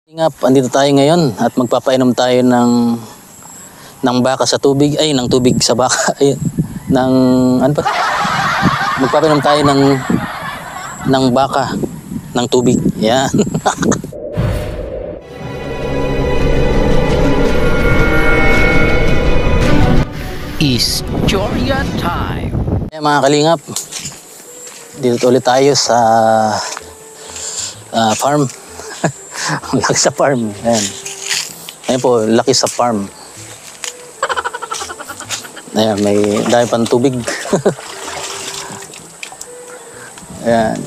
Andito tayo ngayon at magpapainom tayo ng baka sa tubig, ay ng tubig sa baka, ayun. Ng ano pa? Magpapainom tayo ng baka ng tubig. Yan. Istorya time. Yan mga kalingap. Dito ulit tayo sa farm. Laki sa farm. Ayan. Ayan po, laki sa farm. Ayan, may dahil pang tubig. Ayan.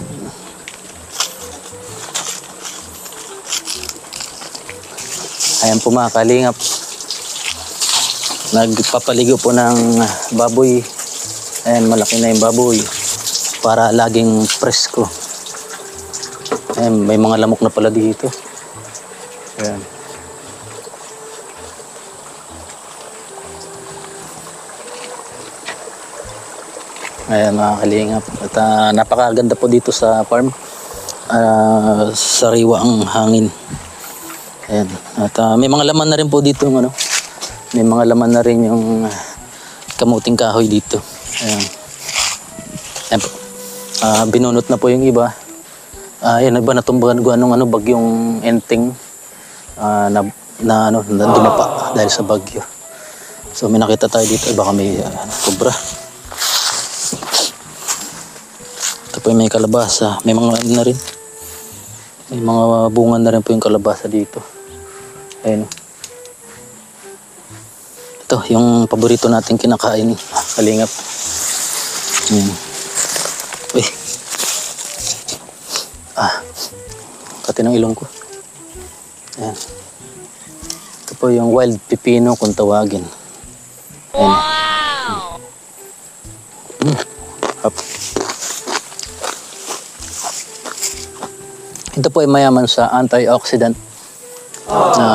Ayan po mga kalingap. Nagpapaligo po ng baboy. Ayan, malaki na yung baboy. Para laging presko. Ayan, may mga lamok na pala dito. Ayan. Ayan mga kalingap. At napakaganda po dito sa farm. Sariwa ang hangin. Ayan. At may mga laman na rin po dito. Ano? May mga laman na rin yung kamuting kahoy dito. Ayan. Ayan po. Binunot na po yung iba. Ayan, nagba natumbagan ko anong bagyong Enteng. Na dumapa dahil sa bagyo. So may nakita tayo dito, baka may kubra. Ito po may kalabasa, may mga na rin. May mga bunga na rin po yung kalabasa dito. Ayun. Ito yung paborito nating kinakain, kalingap. Ayan. Uy. Kati ng ilong ko. Ayan. Ito po yung wild pipino kung tawagin. Wow! Up. Ito po ay mayaman sa antioxidant na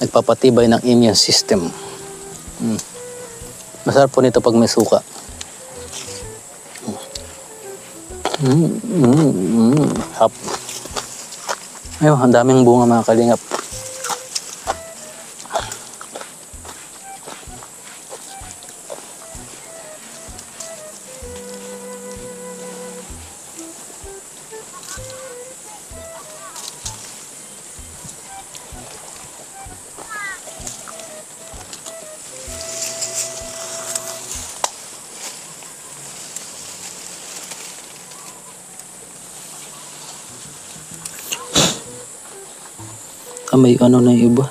nagpapatibay ng immune system. Masarap po nito pag may suka. Hap. Ayun, ang daming bunga mga kalingap. May ano na yung iba.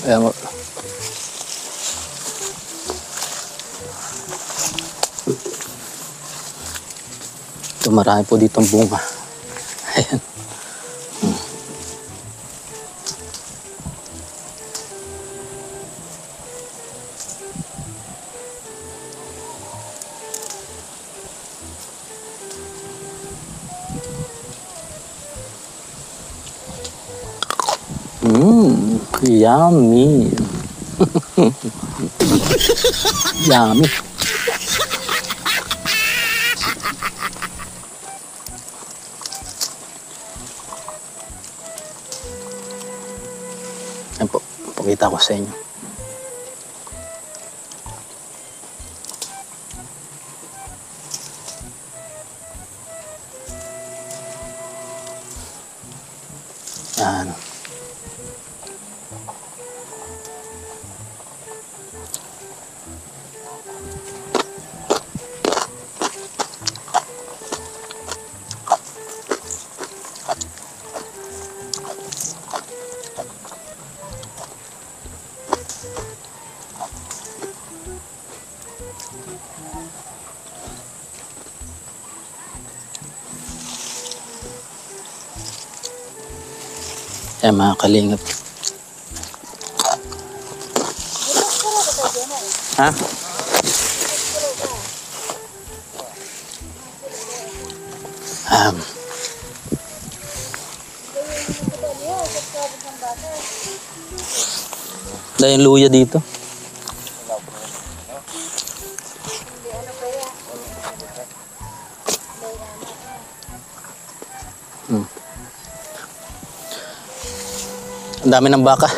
Ayan mo. Ito marami po ditong bunga. Ayan. Yummy. Yummy. Ayan po, pakita ko sa inyo. Yan. Ayan mga kalingap. Ha? Dahil yung luya dito. Ang dami ng baka.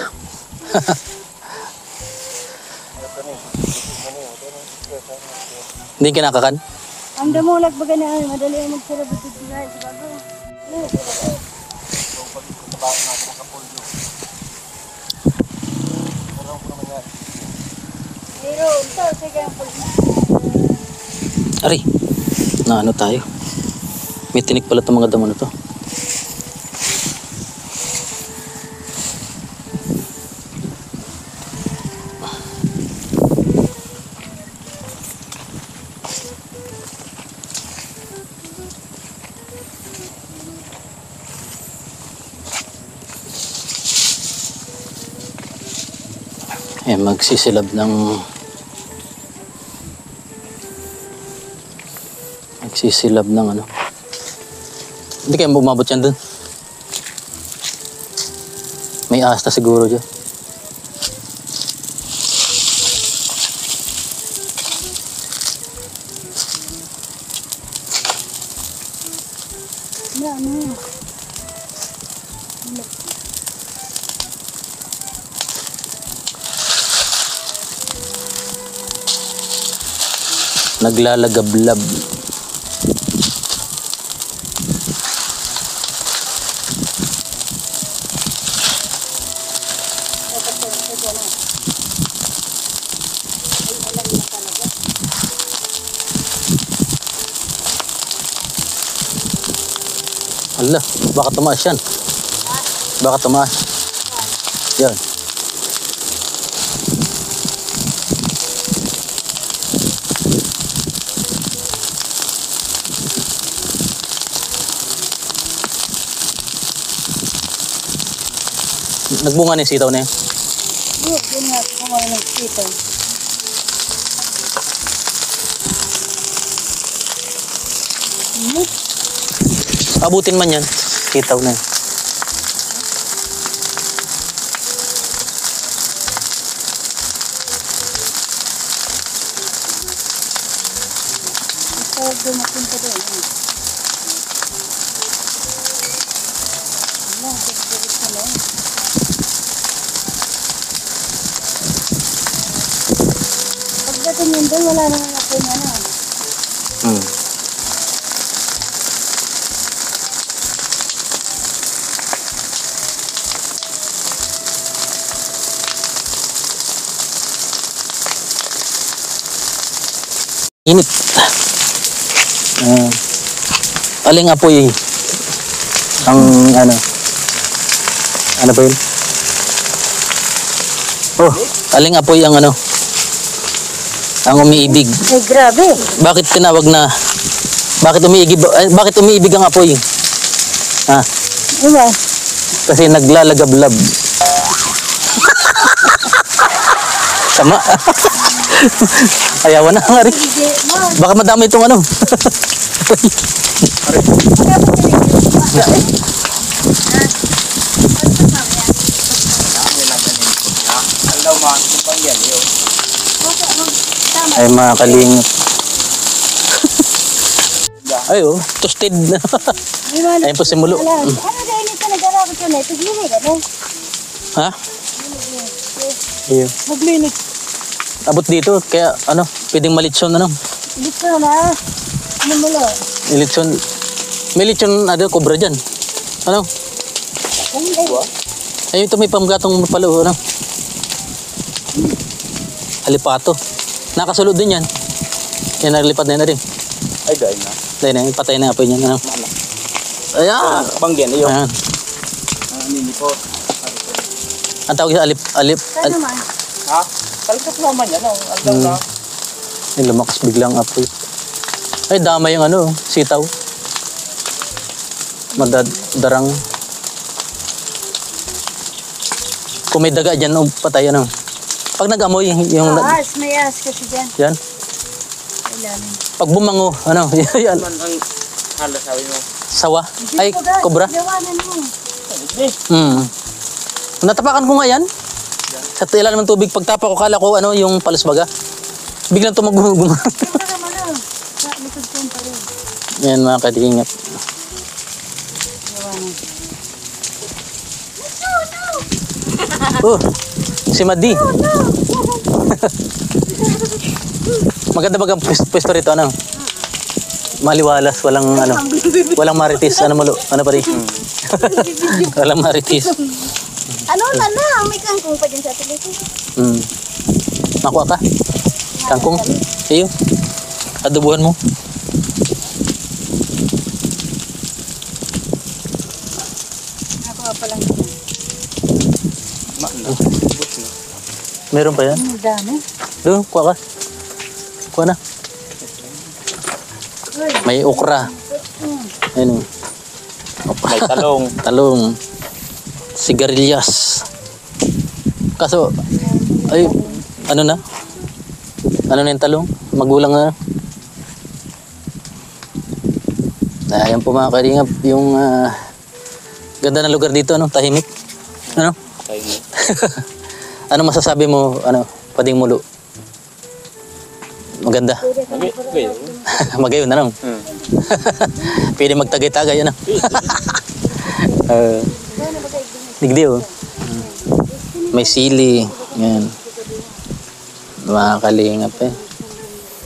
Hindi kinakakan? Ang damulag baga na madali ang magsarap ito sa bago. Pero ito, sige ang Ari, na ano tayo? May tinik pala itong mga damo na to. Magsisilab ng ano. Hindi kayo bumabot yan dun. May asta siguro dyan. Naglalagablab. Ala, baka tumaas yan. Baka tumaas. Yan. Nagbunga na yung sitaw na yan. yun nga, kumain ng sitaw. Abutin man yan. Sitaw na yan. Ito, dumating pa doon. Ano, dagdagat ka lang. Pagdating yun doon, wala naman ako na na. Init. Aling apoy ang ano ba yun? Oh, aling apoy ang ang umiibig. Ay, grabe. Bakit tinawag na bakit umiibig ang apoy? Ha? Diba? Kasi naglalagablab. Sama. Ayawan na nga rin. Baka madami itong Ay mga kalingap. Ay oh, toasted na. Ayun po si Mulo. Ano dahil nito nag-arabot ka na? Ito gini ka na. Ha? Ayun. Maglinis. Abot dito, kaya pwedeng malitson Dito na. Ano mo lang? Lechon. May lechon cobra dyan. Ayun ito may pamgatong pala Alipato. Nakasulod din yan. Yan nalipad na rin. Ay, dahil na. Dahil na, patay na apoy niyan. Ayan. Banggen, iyo. Ayan. Nini po. Ang tawag sa alip. Saan naman? Ha? Kalkap naman yan, Aldaw na. Ay, lumakas biglang apoy. Ay, dama yung sitaw. Madadarang. Kung may daga dyan, patay Pag nag-amoy, yung... May as kasi dyan. Yan. Ilalim. Pag bumango, yan. Ano ang halos sabi mo? Sawa. Ay, cobra. Gawanan mo. Hindi. Natapakan ko nga yan. Sa ilalim ng tubig, pagtapa ko, kala ko ano, yung palusbaga. Biglang tumagumugum. Para naman sa likod ko pa rin. Yan mga kalingap. Oh, si Madi. Maganda bagang pwesto rito, ano? Maliwalas, walang ano, walang maritis. Ano mulo? Ano pa rin? Walang maritis. Ano na, may kangkong pa dyan sa tuloy. Hmm. Makuha ka? Kangkong? Iyo. Adobuhan mo. Nakuha pa lang. Meron pa yan? Ang dami. Doon, kuha ka. Kuha na. May okra. Ayun. Okra. May talong. Talong. Sigarilyas. Kaso, ay, ano na? Ano na yung talong? Magulang na. Ayan po mga kalingap, yung ganda ng lugar dito, ano? Tahimik. Ano? Tahimik. Ano masasabi mo, ano, Pading Mulo? Maganda. Magayon. Magayon na lang. Pwede magtagay-tagay, ano? Digdi, oh. May sili. Yan. Mga kalingap, eh.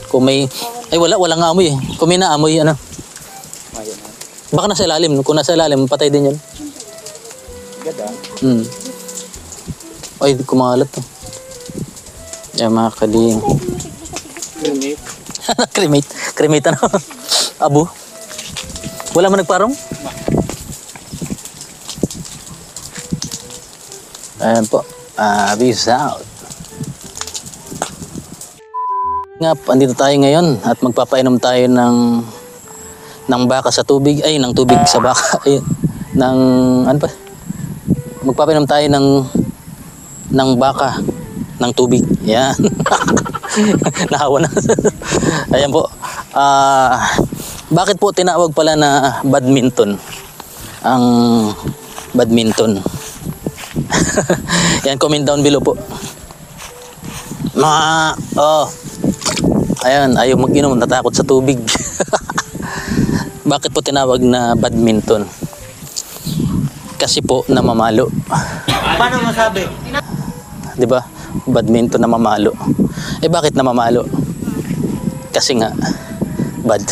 Kung may... Ay, walang amoy, eh. Kung may naamoy, ano? Baka nasa ilalim. Kung nasa ilalim, patay din yan. Ganda. Ay, kumalat, oh. Yan, mga kalingap. Cremate. Cremate. Cremate, ano? Abo. Wala mo nagparong? Ayan po. Peace out. Nga, andito tayo ngayon at magpapainom tayo ng baka sa tubig. Ay, ng tubig sa baka. Ay, ng, ano pa? Magpapainom tayo ng baka ng tubig. Yan. Nahawa na. Ayan po. Bakit po tinawag pala na badminton? Ang badminton. Yan, comment down below po. Ayan, ayaw mag-inom, natakot sa tubig. Bakit po tinawag na badminton? Kasi po namamalo. Paano masabi? 'Di ba? Badminton namamalo. Eh bakit namamalo? Kasi nga bad.